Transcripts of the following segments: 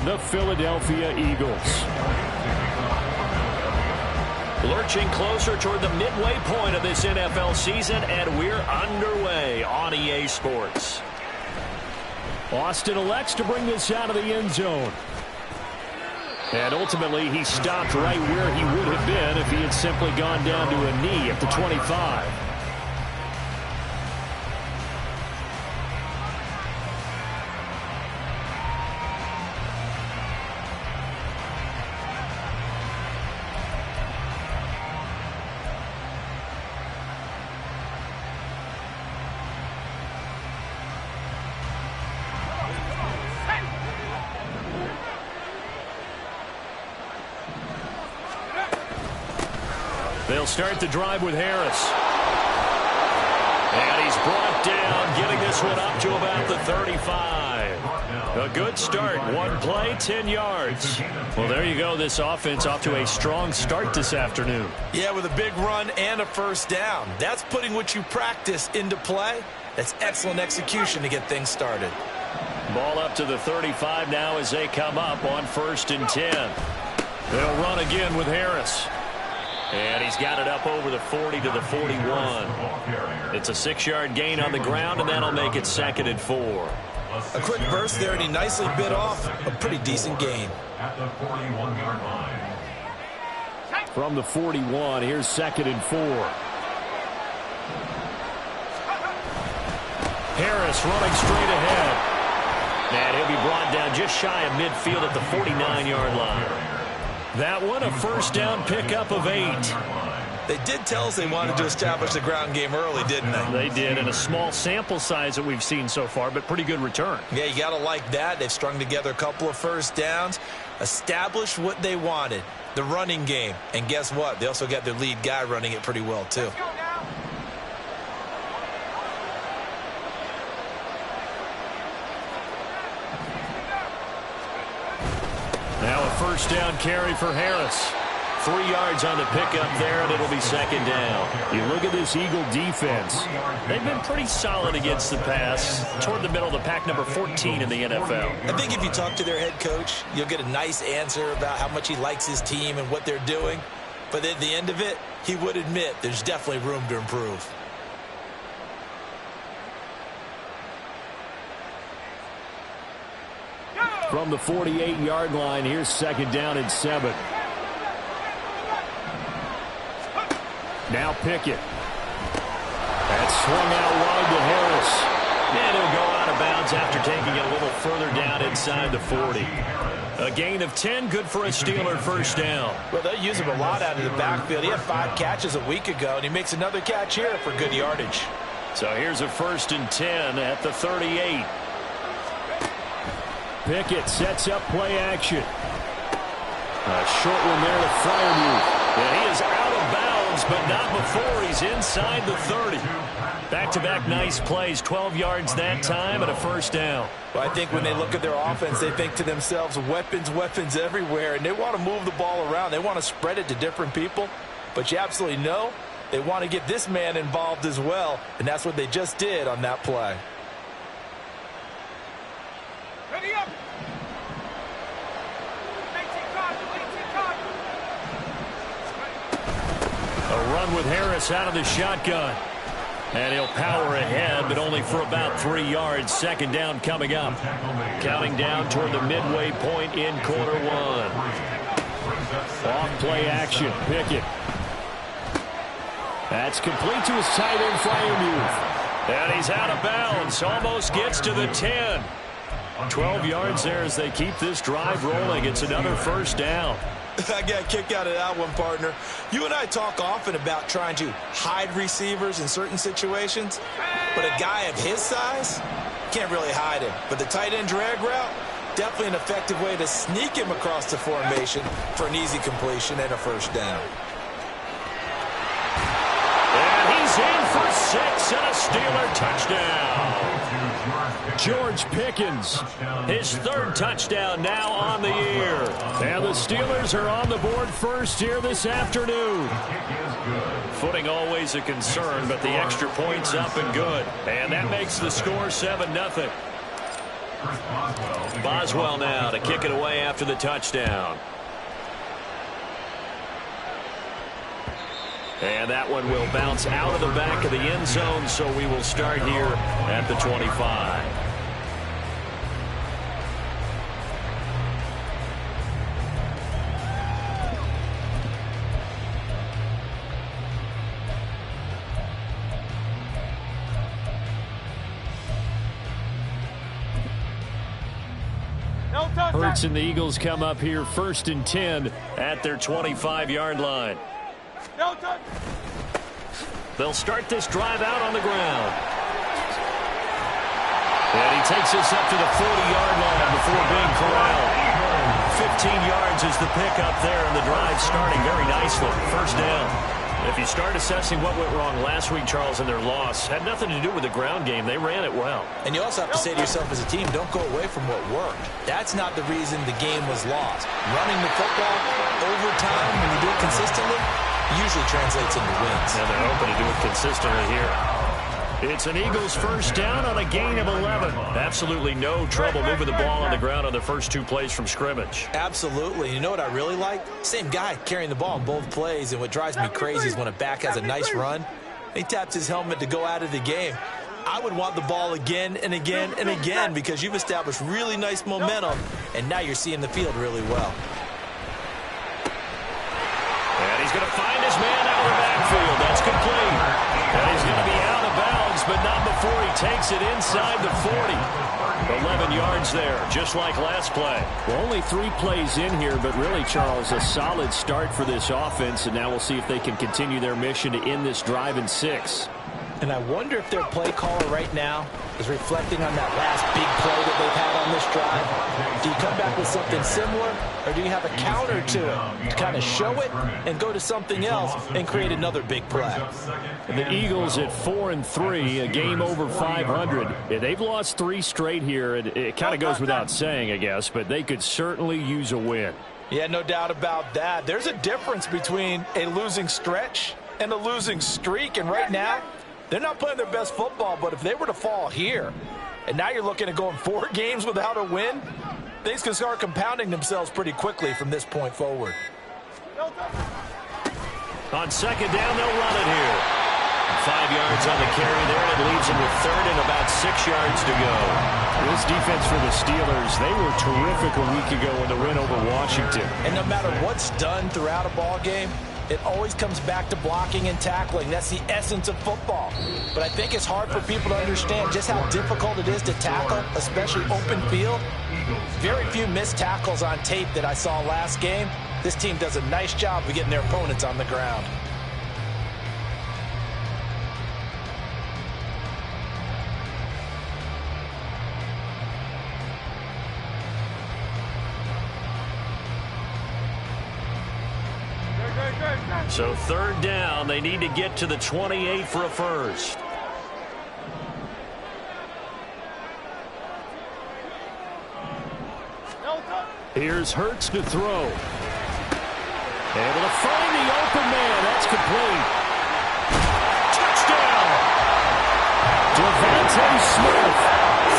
the Philadelphia Eagles. Lurching closer toward the midway point of this NFL season, and we're underway on EA Sports. Austin elects to bring this out of the end zone. And ultimately, he stopped right where he would have been if he had simply gone down to a knee at the 25. They'll start the drive with Harris. And he's brought down, getting this one up to about the 35. A good start. One play, 10 yards. Well, there you go. This offense off to a strong start this afternoon. Yeah, with a big run and a first down. That's putting what you practice into play. That's excellent execution to get things started. Ball up to the 35 now as they come up on 1st and 10. They'll run again with Harris. And he's got it up over the 40 to the 41. It's a 6-yard gain on the ground, and that'll make it 2nd and 4. A quick burst there, and he nicely bit off a pretty decent gain. From the 41, here's 2nd and 4. Harris running straight ahead. And he'll be brought down just shy of midfield at the 49-yard line. That one, a first down pickup of 8. They did tell us they wanted to establish the ground game early, didn't they? They did, and a small sample size that we've seen so far, but pretty good return. Yeah, you got to like that. They've strung together a couple of first downs, established what they wanted, the running game. And guess what? They also got their lead guy running it pretty well, too. Now a first down carry for Harris. 3 yards on the pickup there, and it'll be 2nd down. You look at this Eagle defense. They've been pretty solid against the pass, toward the middle of the pack, number 14 in the NFL. I think if you talk to their head coach, you'll get a nice answer about how much he likes his team and what they're doing. But at the end of it, he would admit there's definitely room to improve. From the 48-yard line, here's 2nd down and 7. Now Pickett. That's swung out wide to Harris. And he'll go out of bounds after taking it a little further down inside the 40. A gain of 10, good for a Steeler first down. Well, they use him a lot out of the backfield. He had 5 catches a week ago, and he makes another catch here for good yardage. So here's a 1st and 10 at the 38. Pickett sets up play action. A short one there to Freiermuth. And he is out of bounds, but not before he's inside the 30. Back-to-back nice plays, 12 yards that time, and a first down. Well, I think when they look at their offense, they think to themselves, weapons, weapons everywhere, and they want to move the ball around. They want to spread it to different people, but you absolutely know they want to get this man involved as well, and that's what they just did on that play. Ready up. A run with Harris out of the shotgun. And he'll power ahead, but only for about 3 yards. 2nd down coming up. Counting down toward the midway point in quarter 1. Off play action. Pickett. That's complete to his tight end, Freiermuth. And he's out of bounds. Almost gets to the 10. 12 yards there as they keep this drive rolling. It's another first down. I got a kick out of that one, partner. You and I talk often about trying to hide receivers in certain situations, but a guy of his size can't really hide him. But the tight end drag route, definitely an effective way to sneak him across the formation for an easy completion and a first down. And he's in for 6 and a Steeler touchdown. George Pickens, his 3rd touchdown now on the year. And the Steelers are on the board first here this afternoon. Footing always a concern, but the extra point's up and good. And that makes the score 7-0. Boswell now to kick it away after the touchdown. And that one will bounce out of the back of the end zone, so we will start here at the 25. Hurts and the Eagles come up here 1st and 10 at their 25-yard line. They'll start this drive out on the ground. And he takes us up to the 40-yard line before being corralled. 15 yards is the pickup there, and the drive starting very nicely. First down. If you start assessing what went wrong last week, Charles, in their loss, had nothing to do with the ground game. They ran it well. And you also have to say to yourself as a team, don't go away from what worked. That's not the reason the game was lost. Running the football over time, when you do it consistently, usually translates into wins. And they're hoping to do it consistently here. It's an Eagles first down on a gain of 11. Absolutely no trouble moving the ball on the ground on the first 2 plays from scrimmage. Absolutely. You know what I really like? Same guy carrying the ball in both plays, and what drives me crazy is when a back has a nice run, he taps his helmet to go out of the game. I would want the ball again and again and again because you've established really nice momentum, and now you're seeing the field really well. And he's going to find his man out of the backfield. That's complete. And he's going to be out of bounds, but not before he takes it inside the 40. 11 yards there, just like last play. Well, only 3 plays in here, but really, Charles, a solid start for this offense, and now we'll see if they can continue their mission to end this drive in 6. And I wonder if their play caller right now is reflecting on that last big play that they've had on this drive. Do you come back with something similar, or do you have a counter to it to kind of show it and go to something else and create another big play? And the Eagles at 4-3, a game over 500. They've lost 3 straight here, and it kind of goes without saying, I guess, but they could certainly use a win. Yeah, no doubt about that. There's a difference between a losing stretch and a losing streak, and right now, they're not playing their best football, but if they were to fall here, and now you're looking at going 4 games without a win, things can start compounding themselves pretty quickly from this point forward. On second down, they'll run it here. 5 yards on the carry there, and it leaves them with 3rd and about 6 yards to go. This defense for the Steelers, they were terrific a week ago in the win over Washington. And no matter what's done throughout a ball game, it always comes back to blocking and tackling. That's the essence of football. But I think it's hard for people to understand just how difficult it is to tackle, especially open field. Very few missed tackles on tape that I saw last game. This team does a nice job of getting their opponents on the ground. So 3rd down, they need to get to the 28 for a first. Here's Hurts to throw. Able to find the open man. That's complete. Touchdown! Devontae Smith,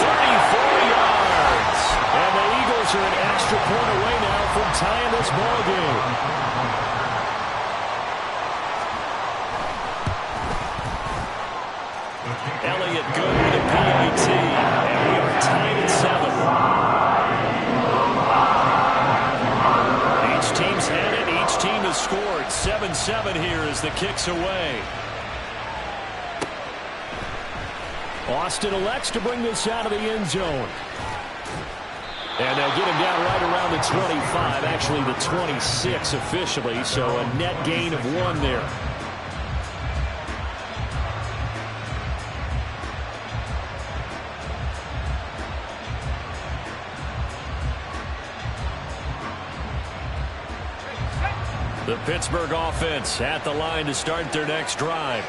34 yards. And the Eagles are an extra point away now from tying this ball game. Elliott good with a PAT, and we are tied at 7. Each team's had it. Each team has scored. 7-7 here as the kick's away. Austin elects to bring this out of the end zone. And they'll get him down right around the 25, actually the 26 officially, so a net gain of 1 there. The Pittsburgh offense at the line to start their next drive.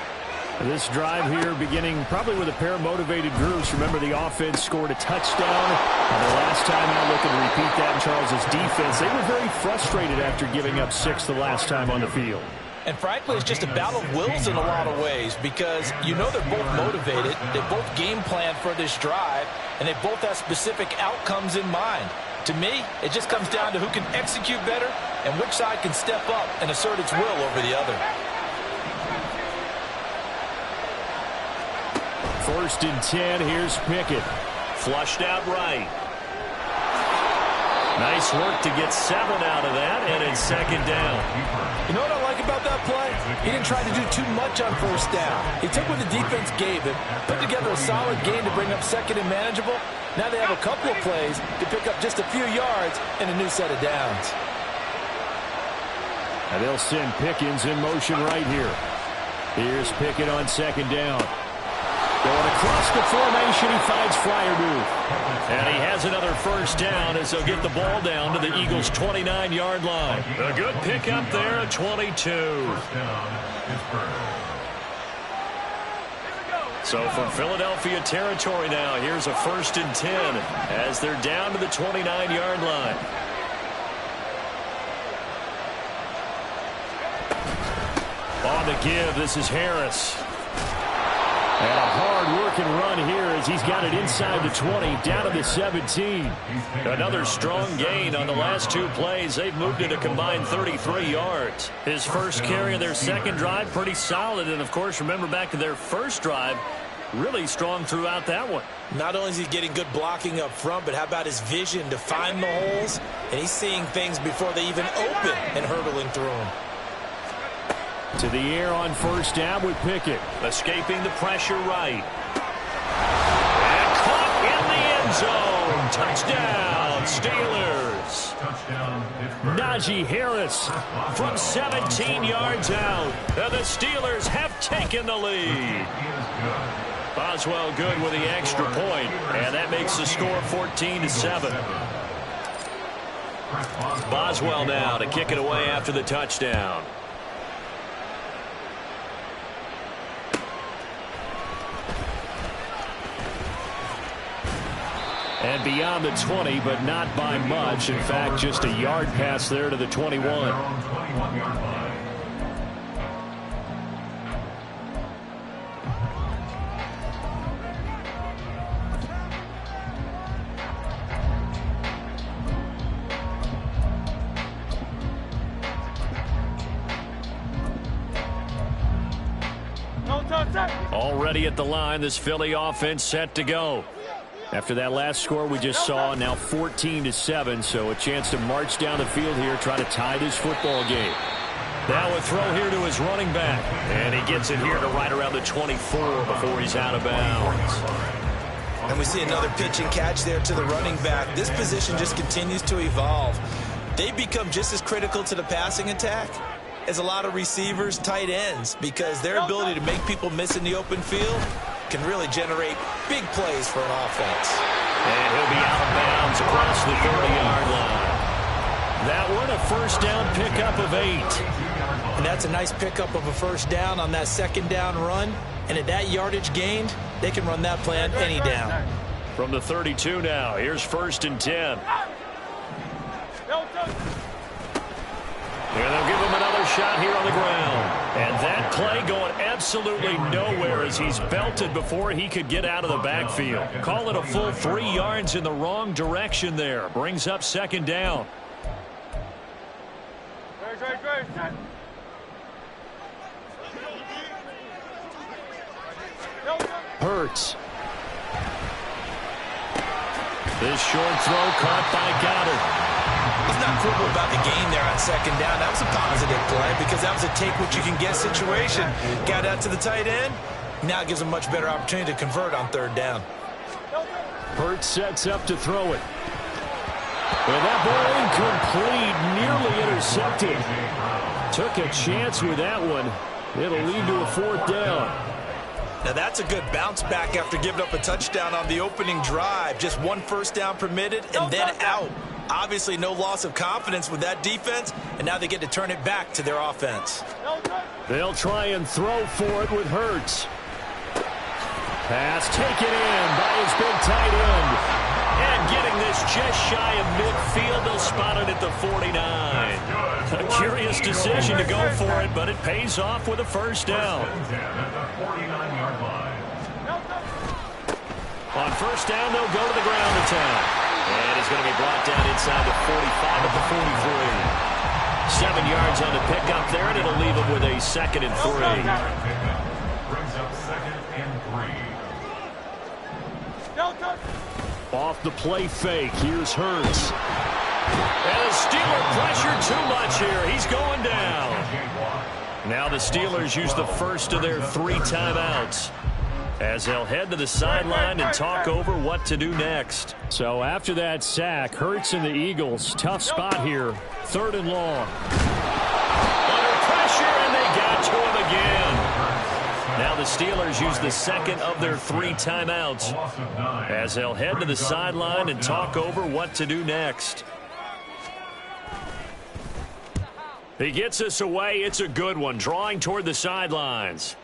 This drive here beginning probably with a pair of motivated groups. Remember, the offense scored a touchdown. And the last time out, looking to repeat that in Charles's defense. They were very frustrated after giving up 6 the last time on the field. And frankly, it's just a battle of wills in a lot of ways because you know they're both motivated, they both game plan for this drive, and they both have specific outcomes in mind. To me, it just comes down to who can execute better and which side can step up and assert its will over the other. First and 10, here's Pickett. Flushed out right. Nice work to get 7 out of that, and it's second down. You know what I like about that play? He didn't try to do too much on first down. He took what the defense gave him, put together a solid game to bring up second and manageable. Now they have a couple of plays to pick up just a few yards and a new set of downs. And they'll send Pickens in motion right here. Here's Pickett on second down. Going across the formation, he finds Freiermuth. And he has another first down as they'll get the ball down to the Eagles' 29-yard line. A good pickup there at 22. So from Philadelphia territory now, here's a first and 10 as they're down to the 29-yard line. On the give, this is Harris. And a hard-working run here as he's got it inside the 20, down to the 17. Another strong gain on the last 2 plays. They've moved it a combined 33 yards. His first carry of their second drive, pretty solid. And, of course, remember back to their first drive, really strong throughout that one. Not only is he getting good blocking up front, but how about his vision to find the holes? And he's seeing things before they even open and hurdling through them. To the air on first down with Pickett. Escaping the pressure right. And caught in the end zone. Touchdown, Steelers. Najee Harris from 17 yards out. And the Steelers have taken the lead. Boswell good with the extra point. And that makes the score 14-7. Boswell now to kick it away after the touchdown. And beyond the 20, but not by much. In fact, just a yard pass there to the 21. Already at the line, this Philly offense set to go. After that last score we just saw, now 14-7, so a chance to march down the field here, try to tie this football game. Now a throw here to his running back, and he gets it here to right around the 24 before he's out of bounds. And we see another pitch and catch there to the running back. This position just continues to evolve. They become just as critical to the passing attack as a lot of receivers, tight ends, because their ability to make people miss in the open field can really generate big plays for an offense. And he'll be out of bounds across the 30-yard line. That one a first down pickup of 8. And that's a nice pickup of a first down on that second down run. And at that yardage gained, they can run that play on any down. From the 32 now, here's first and 10. And they'll give him another shot here on the ground. And that play going absolutely nowhere as he's belted before he could get out of the backfield. Call it a full 3 yards in the wrong direction there. Brings up second down. Hurts. This short throw caught by Goddard. He's not quibble about the gain there on second down. That was a positive play because that was a take-what-you-can-get situation. Got out to the tight end. Now gives him a much better opportunity to convert on third down. Hurts sets up to throw it. And that ball incomplete, nearly intercepted. Took a chance with that one. It'll lead to a fourth down. Now that's a good bounce back after giving up a touchdown on the opening drive. Just one first down permitted and then out. Obviously no loss of confidence with that defense, and now they get to turn it back to their offense. They'll try and throw for it with Hurts. Pass taken in by his big tight end. And getting this just shy of midfield, they'll spot it at the 49. A curious decision to go for it, but it pays off with a first down. On first down, they'll go to the ground attack. And he's going to be brought down inside the 45 at the 43. 7 yards on the pickup there, and it'll leave him with a 2nd and 3. Brings up 2nd and 3. Off the play fake, here's Hurts. And the Steeler pressure too much here. He's going down. Now the Steelers use the first of their 3 timeouts as they'll head to the sideline and talk over what to do next. So after that sack, Hurts and the Eagles, tough spot here. 3rd and long. Under pressure, and they got to him again. Now the Steelers use the 2nd of their 3 timeouts as they'll head to the sideline and talk over what to do next. He gets us away. It's a good one, drawing toward the sidelines.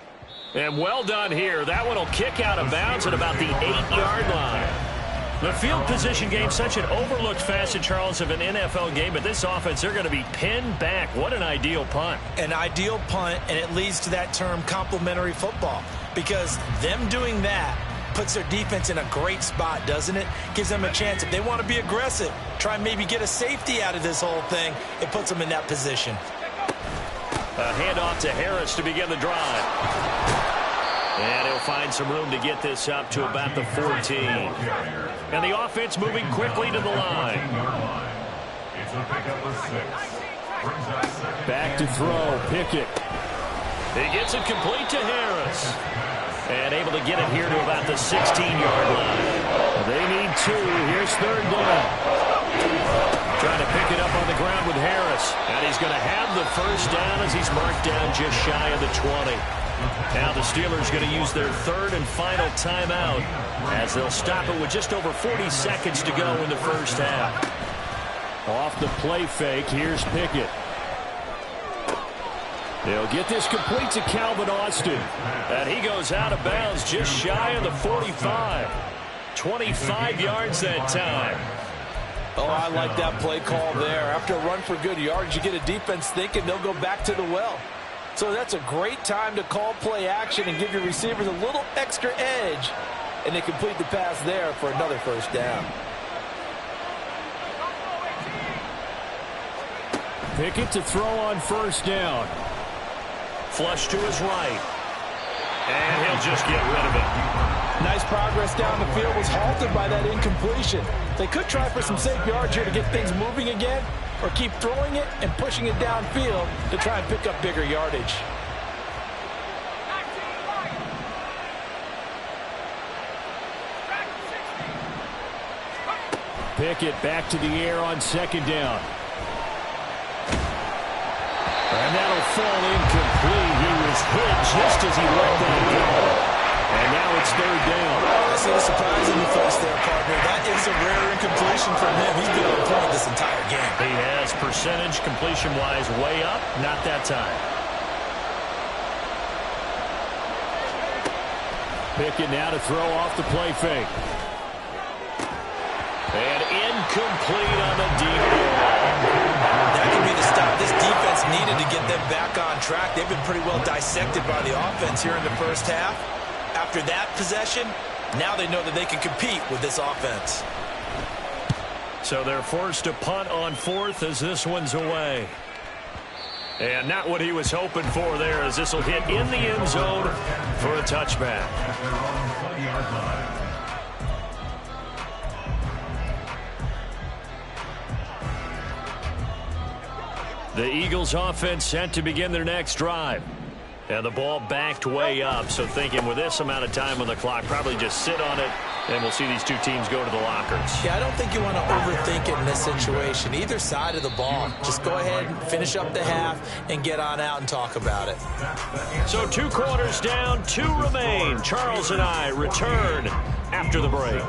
And well done here. That one will kick out of bounds at about the 8-yard line. The field position game, such an overlooked facet, Charles, of an NFL game, but this offense, they're going to be pinned back. What an ideal punt. An ideal punt, and it leads to that term complementary football, because them doing that puts their defense in a great spot, doesn't it? Gives them a chance. If they want to be aggressive, try and maybe get a safety out of this whole thing, it puts them in that position. A handoff to Harris to begin the drive. And he'll find some room to get this up to about the 14. And the offense moving quickly to the line. Back to throw, Pickett. He gets it complete to Harris. And able to get it here to about the 16-yard line. They need 2. Here's 3rd down. Trying to pick it up on the ground with Harris. And he's going to have the first down as he's marked down just shy of the 20. Now the Steelers going to use their 3rd and final timeout as they'll stop it with just over 40 seconds to go in the first half. Off the play fake, here's Pickett. They'll get this complete to Calvin Austin. And he goes out of bounds just shy of the 45. 25 yards that time. Oh, I like that play call there. After a run for good yards, you get a defense thinking they'll go back to the well. So that's a great time to call play action and give your receivers a little extra edge. And they complete the pass there for another first down. Pickett to throw on first down. Flush to his right. And he'll just get rid of it. Nice progress down the field, was halted by that incompletion. They could try for some safe yards here to get things moving again, or keep throwing it and pushing it downfield to try and pick up bigger yardage. Pickett back to the air on 2nd down. And that'll fall incomplete. He was hit just as he let that go. And now it's 3rd down. I see the surprise in your face there, partner. That is a rare incompletion from him. He's been on point this entire game. He has percentage completion-wise way up. Not that time. Pickett now to throw off the play fake. And incomplete on the deep ball. That could be the stop this defense needed to get them back on track. They've been pretty well dissected by the offense here in the first half. After that possession, now they know that they can compete with this offense. So they're forced to punt on 4th as this one's away. And not what he was hoping for there, as this will hit in the end zone for a touchback. The Eagles offense set to begin their next drive. And the ball backed way up, so thinking with this amount of time on the clock, probably just sit on it, and we'll see these two teams go to the lockers. Yeah, I don't think you want to overthink it in this situation. Either side of the ball. Just go ahead and finish up the half and get on out and talk about it. So 2 quarters down, 2 remain. Charles and I return after the break.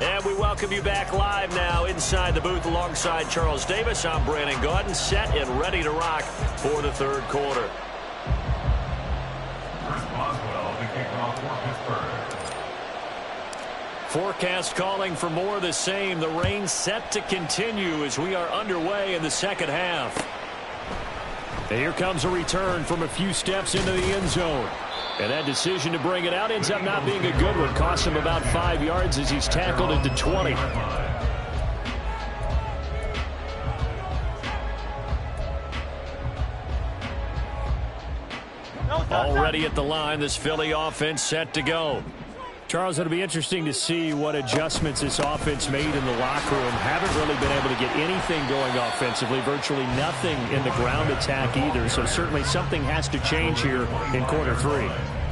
And we We welcome you back live now inside the booth alongside Charles Davis. I'm Brandon Gaudin, set and ready to rock for the third quarter. Chris Boswell, the kickoff for Pittsburgh. Forecast calling for more of the same. The rain set to continue as we are underway in the second half. And here comes a return from a few steps into the end zone. And that decision to bring it out ends up not being a good one. Costs him about 5 yards as he's tackled at the 20. Already at the line, this Philly offense set to go. Charles, it'll be interesting to see what adjustments this offense made in the locker room. Haven't really been able to get anything going offensively, virtually nothing in the ground attack either. So certainly something has to change here in quarter three.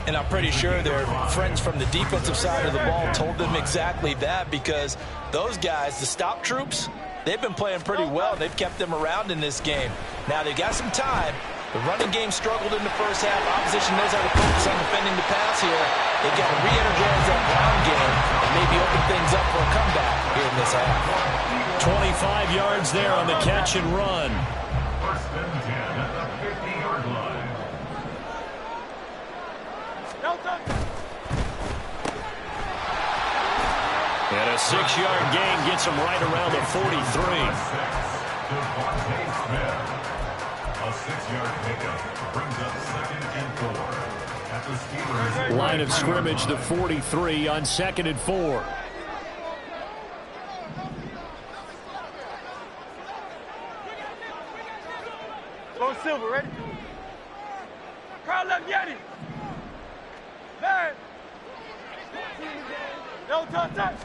And I'm pretty sure their friends from the defensive side of the ball told them exactly that, because those guys, the stop troops, they've been playing pretty well. They've kept them around in this game. Now they've got some time. The running game struggled in the first half. Opposition knows how to focus on defending the pass here. They've got to re-energize that ground game and maybe open things up for a comeback here in this half. 25 yards there on the catch and run. First and 10 at the 50-yard line. And a 6-yard gain gets him right around the 43. Devontae Smith. A 6-yard pickup brings up second and 4 at the Steelers. Line of scrimmage, the 43 on 2nd and 4. Go Silver, ready? Carl left Yeti. Man. No touch.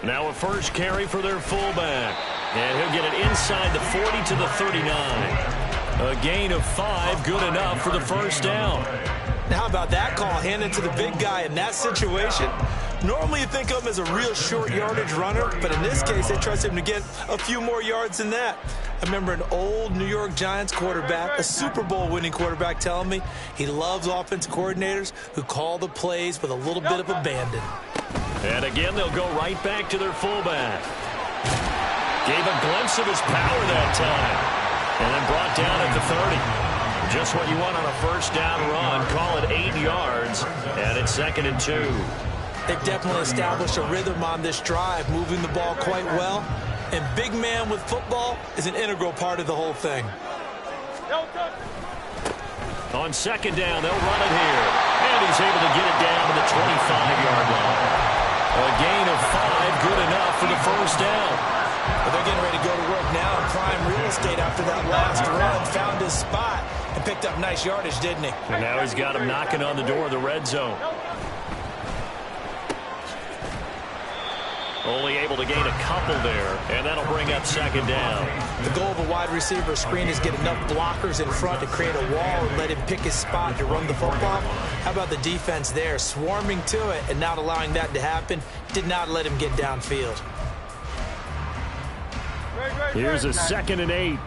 Now a first carry for their fullback. And he'll get it inside the 40 to the 39. A gain of 5, good enough for the first down. Now, how about that call handed to the big guy in that situation? Normally you think of him as a real short yardage runner, but in this case they trust him to get a few more yards than that. I remember an old New York Giants quarterback, a Super Bowl winning quarterback, telling me he loves offense coordinators who call the plays with a little bit of abandon. And again, they'll go right back to their fullback. Gave a glimpse of his power that time. And then brought down at the 30. Just what you want on a first down run. Call it 8 yards. And it's 2nd and 2. They've definitely established a rhythm on this drive, moving the ball quite well. And big man with football is an integral part of the whole thing. On 2nd down, they'll run it here. And he's able to get it down to the 25-yard line. A gain of 5, good enough for the first down. But they're getting ready to go to work now in prime real estate after that last run. Found his spot and picked up nice yardage, didn't he? And now he's got him knocking on the door of the red zone. Only able to gain a couple there, and that'll bring up 2nd down. The goal of a wide receiver screen is get enough blockers in front to create a wall and let him pick his spot to run the football. How about the defense there, swarming to it and not allowing that to happen? Did not let him get downfield. Here's a 2nd and 8.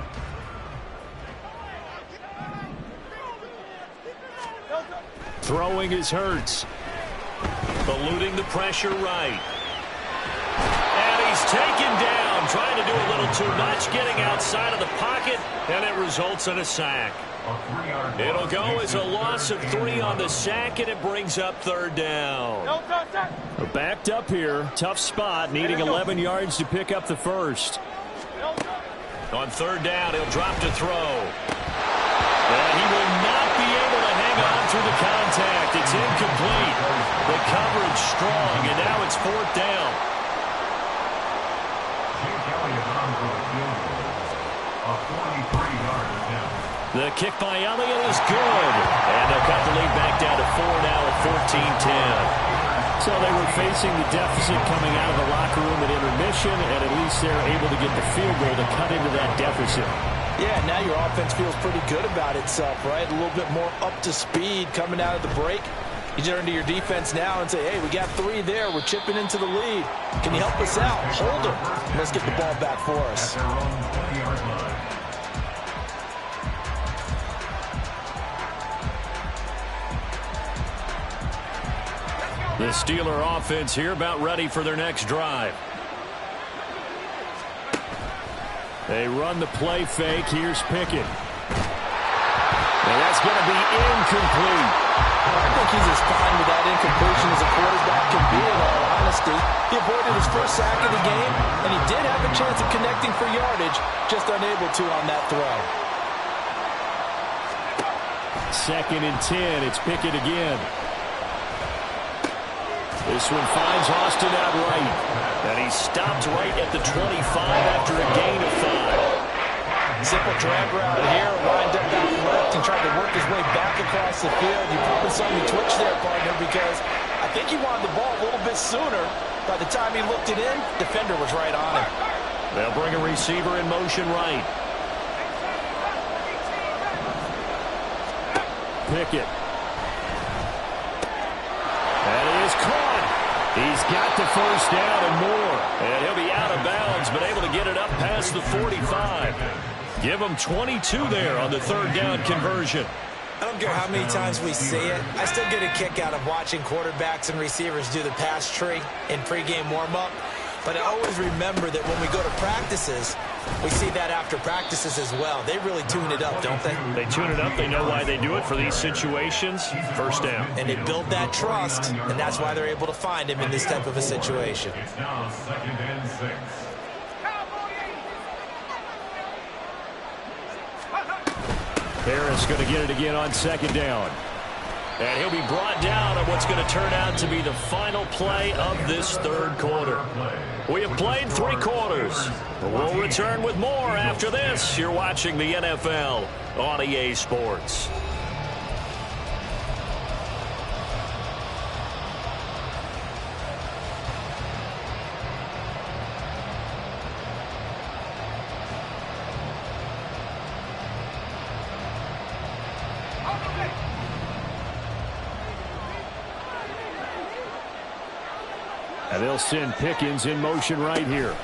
Throwing is Hurts. Eluding the pressure right. And he's taken down, trying to do a little too much, getting outside of the pocket, and it results in a sack. It'll go as a loss of 3 on the sack, and it brings up 3rd down. Backed up here, tough spot, needing 11 yards to pick up the first. On 3rd down, he'll drop to throw. And he will not be able to hang on through the contact. It's incomplete. The coverage strong, and now it's 4th down. The kick by Elliott is good. And they'll cut the lead back down to 4 now at 14-10. So they were facing the deficit coming out of the locker room at intermission, and at least they're able to get the field goal to cut into that deficit. Yeah, now your offense feels pretty good about itself, right? A little bit more up to speed coming out of the break. You turn to your defense now and say, hey, we got 3 there. We're chipping into the lead. Can you help us out? Hold them. Let's get the ball back for us. The Steeler offense here about ready for their next drive. They run the play fake. Here's Pickett. And that's going to be incomplete. I think he's as fine with that incompletion as a quarterback can be, in all honesty. He avoided his first sack of the game, and he did have a chance of connecting for yardage, just unable to on that throw. 2nd and 10. It's Pickett again. This one finds Austin outright. And he stopped right at the 25 after a gain of 5. Simple drag route here, lined up out left and tried to work his way back across the field. You probably saw me twitch there, partner, because I think he wanted the ball a little bit sooner. By the time he looked it in, defender was right on him. They'll bring a receiver in motion right. Pickett. And he is caught. He's got the first down and more. And he'll be out of bounds, but able to get it up past the 45. Give him 22 there on the 3rd down conversion. I don't care how many times we see it. I still get a kick out of watching quarterbacks and receivers do the pass tree in pregame warm-up. But I always remember that when we go to practices, we see that after practices as well. They really tune it up, don't they? They tune it up. They know why they do it for these situations. First down. And they build that trust, and that's why they're able to find him in this type of a situation. It's now 2nd and 6. Harris going to get it again on 2nd down. And he'll be brought down on what's going to turn out to be the final play of this 3rd quarter. We have played 3 quarters. We'll return with more after this. You're watching the NFL on EA Sports. And they'll send Pickens in motion right here.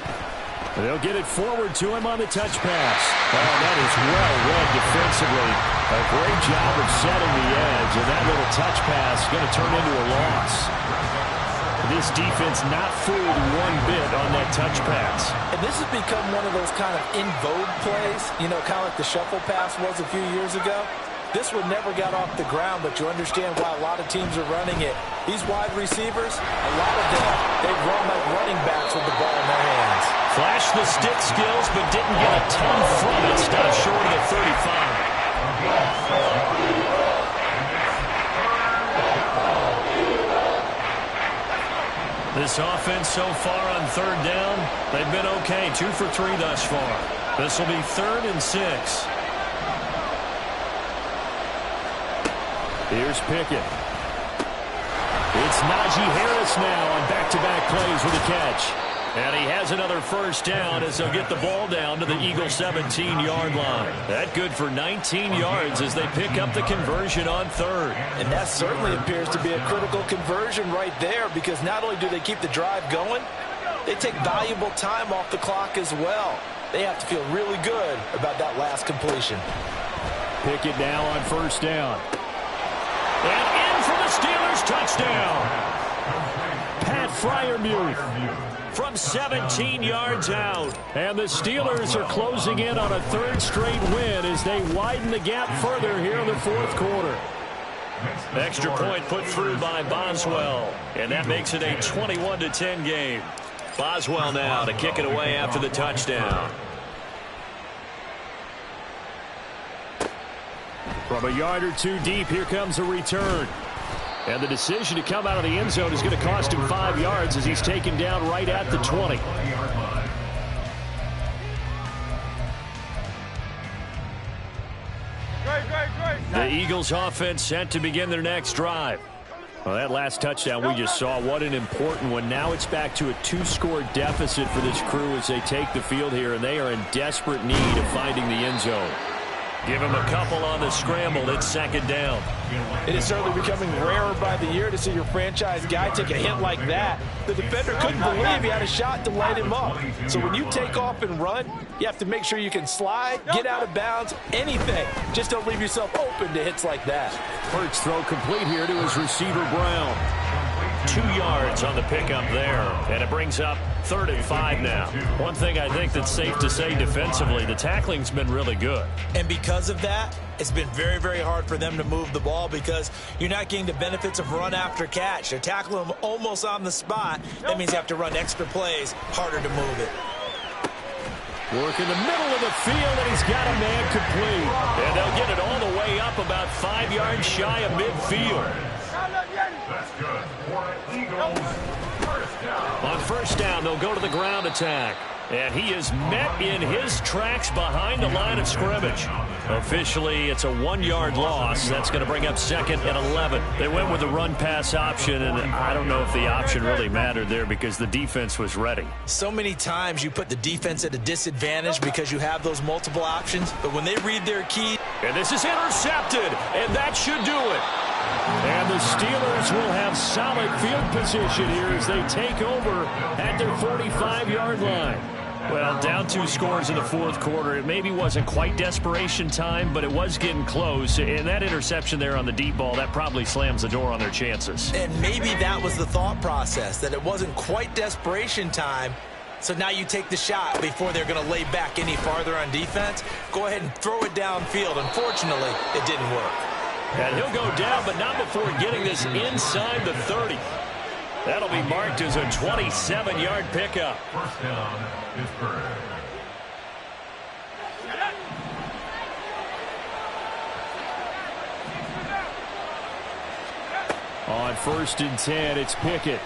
They'll get it forward to him on the touch pass. Oh, that is well read defensively. A great job of setting the edge, and that little touch pass is going to turn into a loss. This defense not fooled one bit on that touch pass. And this has become one of those kind of in vogue plays, you know, kind of like the shuffle pass was a few years ago. This one never got off the ground, but you understand why a lot of teams are running it. These wide receivers, a lot of them, they run like running backs with the ball in their hands. Flashed the stick skills, but didn't get a ton from it. Stopped short of the 35. This offense so far on 3rd down, they've been okay. 2 for 3 thus far. This will be 3rd and 6. Here's Pickett. It's Najee Harris now on back-to-back plays with a catch. And he has another first down as they'll get the ball down to the Eagle 17-yard line. That good for 19 yards as they pick up the conversion on 3rd. And that certainly appears to be a critical conversion right there, because not only do they keep the drive going, they take valuable time off the clock as well. They have to feel really good about that last completion. Pickett now on 1st down. And in for the Steelers touchdown. Pat Freiermuth from 17 yards out. And the Steelers are closing in on a 3rd straight win as they widen the gap further here in the 4th quarter. Extra point put through by Boswell. And that makes it a 21-10 game. Boswell now to kick it away after the touchdown. From a yard or 2 deep, here comes a return. And the decision to come out of the end zone is going to cost him 5 yards as he's taken down right at the 20. The Eagles offense set to begin their next drive. Well, that last touchdown we just saw, what an important one. Now it's back to a 2-score deficit for this crew as they take the field here, and they are in desperate need of finding the end zone. Give him a couple on the scramble. It's 2nd down. It is certainly becoming rarer by the year to see your franchise guy take a hit like that. The defender couldn't believe he had a shot to light him up. So when you take off and run, you have to make sure you can slide, get out of bounds, anything. Just don't leave yourself open to hits like that. Hurts throw complete here to his receiver, Brown. 2 yards on the pickup there, and it brings up 3rd and 5 now. One thing I think that's safe to say defensively, the tackling's been really good. And because of that, it's been very, very hard for them to move the ball because you're not getting the benefits of run after catch. They're tackling them almost on the spot. That means you have to run extra plays, harder to move it. Work in the middle of the field, and he's got a man complete. And they'll get it all the way up about 5 yards shy of midfield. That's good. For Eagles, first down. On first down, they'll go to the ground attack. And he is met in his tracks behind the line of scrimmage. Officially, it's a 1-yard loss. That's going to bring up 2nd and 11. They went with the run-pass option, and I don't know if the option really mattered there because the defense was ready. So many times you put the defense at a disadvantage because you have those multiple options, but when they read their key. And this is intercepted, and that should do it. And the Steelers will have solid field position here as they take over at their 45-yard line. Well, down 2 scores in the 4th quarter. It maybe wasn't quite desperation time, but it was getting close. And that interception there on the deep ball, that probably slams the door on their chances. And maybe that was the thought process, that it wasn't quite desperation time. So now you take the shot before they're going to lay back any farther on defense. Go ahead and throw it downfield. Unfortunately, it didn't work. And he'll go down, but not before getting this inside the 30. That'll be marked as a 27-yard pickup. First down, Pittsburgh. On 1st and 10, it's Pickett.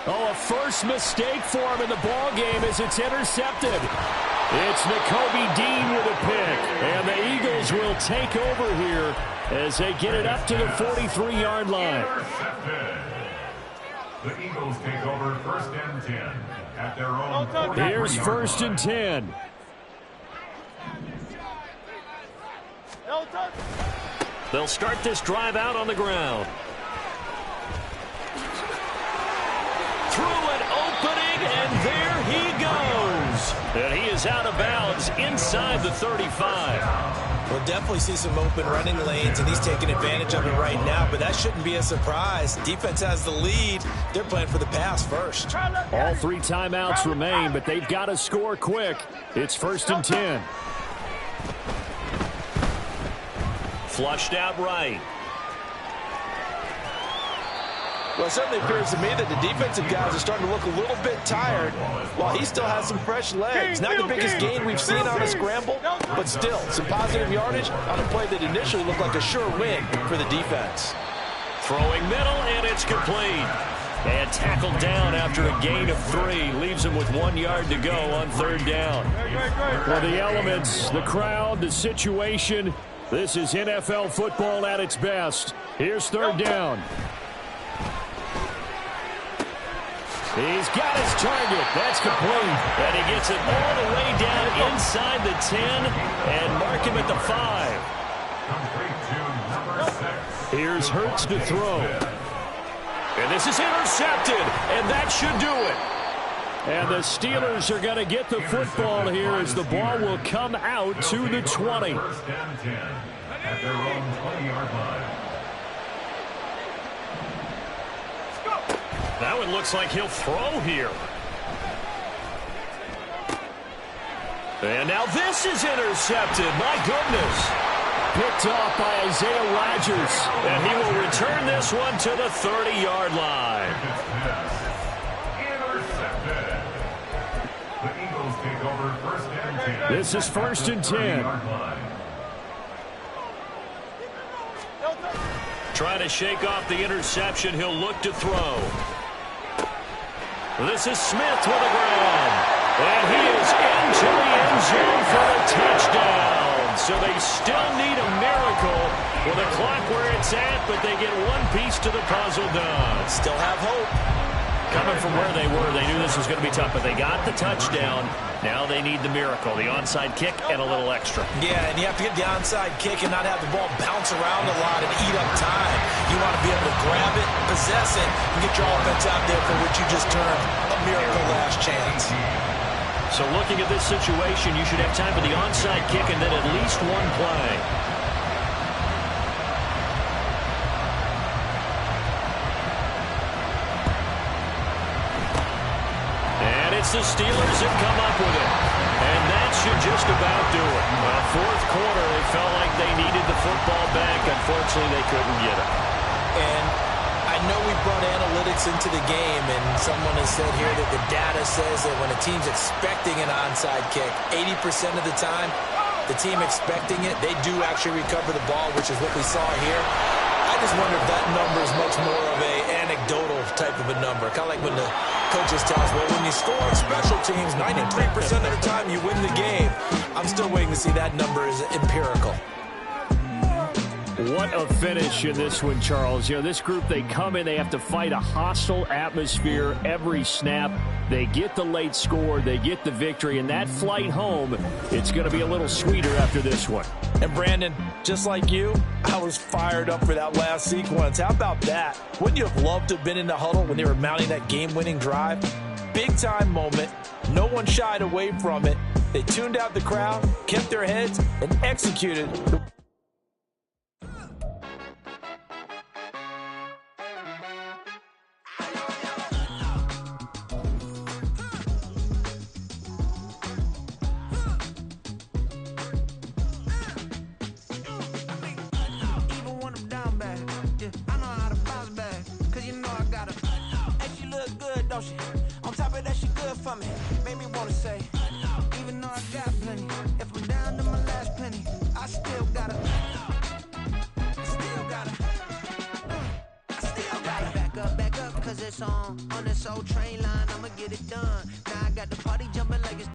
Oh, a first mistake for him in the ball game as it's intercepted. It's Nakobe Dean with a pick, and the Eagles will take over here as they get it up to the 43-yard line. Intercepted. The Eagles take over 1st and 10 at their own 43-yard line. Here's 1st and 10. They'll start this drive out on the ground. Through an opening, and there he goes. And he is out of bounds inside the 35. We'll definitely see some open running lanes, and he's taking advantage of it right now, but that shouldn't be a surprise. Defense has the lead. They're playing for the pass first. All 3 timeouts remain, but they've got to score quick. It's 1st and 10. Flushed out right. Well, it certainly appears to me that the defensive guys are starting to look a little bit tired while he still has some fresh legs. Not the biggest gain we've seen on a scramble, but still some positive yardage on a play that initially looked like a sure win for the defense. Throwing middle, and it's complete. And tackled down after a gain of 3. Leaves him with 1 yard to go on 3rd down. Well, the elements, the crowd, the situation, this is NFL football at its best. Here's 3rd down. He's got his target. That's complete. And he gets it all the way down inside the 10 and mark him at the 5. Complete to number 6. Here's Hurts to throw. And this is intercepted, and that should do it. And the Steelers are going to get the football here as the ball will come out to the 20. 1st and 10 at their own 20-yard line. That one looks like he'll throw here. And now this is intercepted. My goodness. Picked off by Isaiah Rodgers. And he will return this one to the 30-yard line. Intercepted. The Eagles take over 1st and 10. This is 1st and 10. Trying to shake off the interception. He'll look to throw. This is Smith with a grab. And he is into the end zone for a touchdown. So they still need a miracle with the clock where it's at, but they get one piece to the puzzle done. Still have hope. Coming from where they were, they knew this was going to be tough, but they got the touchdown. Now they need the miracle, the onside kick and a little extra. Yeah, and you have to get the onside kick and not have the ball bounce around a lot and eat up time. You want to be able to grab it, possess it, and get your offense out there for what you just termed a miracle last chance. So looking at this situation, you should have time for the onside kick and then at least one play. It's the Steelers that come up with it. And that should just about do it. Fourth quarter, they felt like they needed the football back. Unfortunately, they couldn't get it. And I know we brought analytics into the game, and someone has said here that the data says that when a team's expecting an onside kick, 80% of the time, the team expecting it, they do actually recover the ball, which is what we saw here. I just wonder if that number is much more of a anecdotal type of a number. Kind of like when the coaches tell us, well, when you score on special teams, 93% of the time you win the game. I'm still waiting to see that number is empirical. What a finish in this one, Charles. You know, this group, they come in, they have to fight a hostile atmosphere every snap. They get the late score, they get the victory, and that flight home, it's going to be a little sweeter after this one. And Brandon, just like you, I was fired up for that last sequence. How about that? Wouldn't you have loved to have been in the huddle when they were mounting that game-winning drive? Big-time moment. No one shied away from it. They tuned out the crowd, kept their heads, and executed. On top of that, she good for me. Made me wanna say, even though I got plenty, if I'm down to my last penny, I still gotta back up, cause it's on this old train line, I'ma get it done. Now I got the party jumping like it's